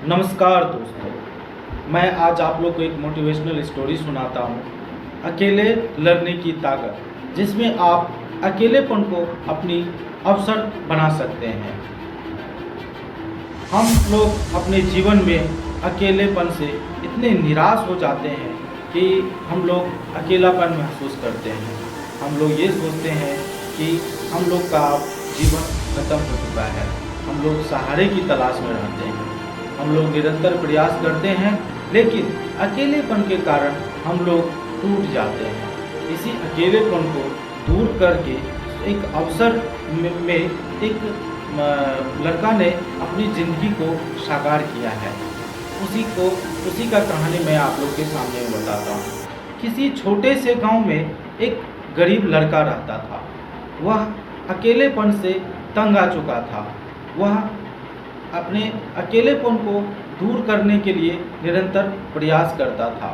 नमस्कार दोस्तों, मैं आज आप लोग को एक मोटिवेशनल स्टोरी सुनाता हूँ। अकेले लड़ने की ताकत, जिसमें आप अकेलेपन को अपनी अवसर बना सकते हैं। हम लोग अपने जीवन में अकेलेपन से इतने निराश हो जाते हैं कि हम लोग अकेलापन महसूस करते हैं। हम लोग ये सोचते हैं कि हम लोग का जीवन खत्म हो चुका है। हम लोग सहारे की तलाश में रहते हैं। हम लोग निरंतर प्रयास करते हैं, लेकिन अकेलेपन के कारण हम लोग टूट जाते हैं। इसी अकेलेपन को दूर करके एक अवसर में एक लड़का ने अपनी ज़िंदगी को साकार किया है। उसी का कहानी मैं आप लोग के सामने बताता हूँ। किसी छोटे से गांव में एक गरीब लड़का रहता था। वह अकेलेपन से तंग आ चुका था। वह अपने अकेलेपन को दूर करने के लिए निरंतर प्रयास करता था।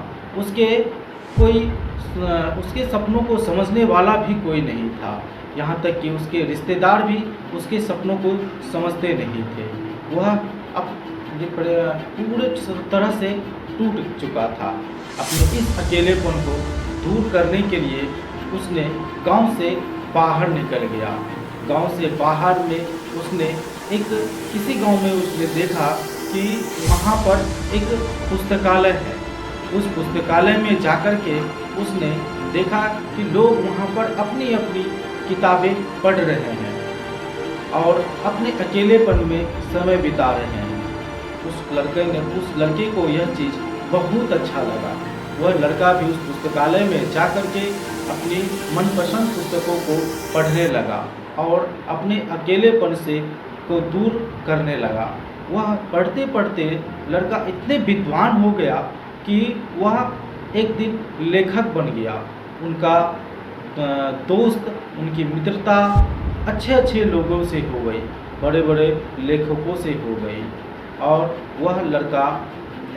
उसके सपनों को समझने वाला भी कोई नहीं था। यहाँ तक कि उसके रिश्तेदार भी उसके सपनों को समझते नहीं थे। वह अब पूरे तरह से टूट चुका था। अपने इस अकेलेपन को दूर करने के लिए उसने गांव से बाहर निकल गया। गांव से बाहर में उसने किसी गांव में उसने देखा कि वहाँ पर एक पुस्तकालय है। उस पुस्तकालय में जाकर के उसने देखा कि लोग वहाँ पर अपनी अपनी किताबें पढ़ रहे हैं और अपने अकेलेपन में समय बिता रहे हैं। उस लड़के को यह चीज़ बहुत अच्छा लगा। वह लड़का भी उस पुस्तकालय में जाकर के अपनी मनपसंद पुस्तकों को पढ़ने लगा और अपने अकेलेपन को दूर करने लगा। वह पढ़ते पढ़ते लड़का इतने विद्वान हो गया कि वह एक दिन लेखक बन गया। उनका दोस्त, उनकी मित्रता अच्छे लोगों से हो गई, बड़े बड़े लेखकों से हो गई और वह लड़का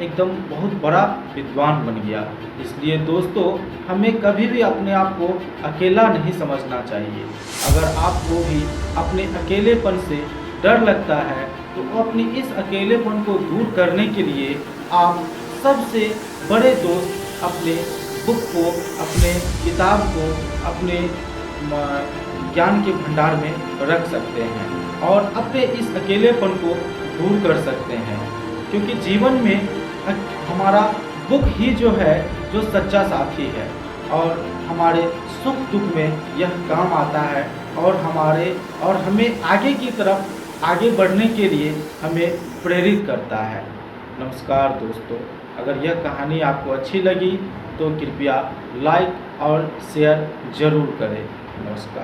एकदम बहुत बड़ा विद्वान बन गया। इसलिए दोस्तों, हमें कभी भी अपने आप को अकेला नहीं समझना चाहिए। अगर आपको भी अपने अकेलेपन से डर लगता है तो अपने इस अकेलेपन को दूर करने के लिए आप सबसे बड़े दोस्त अपने बुक को, अपने किताब को, अपने ज्ञान के भंडार में रख सकते हैं और अपने इस अकेलेपन को दूर कर सकते हैं। क्योंकि जीवन में हमारा बुक ही जो है जो सच्चा साथी है और हमारे सुख दुख में यह काम आता है और हमें आगे की तरफ आगे बढ़ने के लिए हमें प्रेरित करता है। नमस्कार दोस्तों, अगर यह कहानी आपको अच्छी लगी तो कृपया लाइक और शेयर ज़रूर करें। नमस्कार।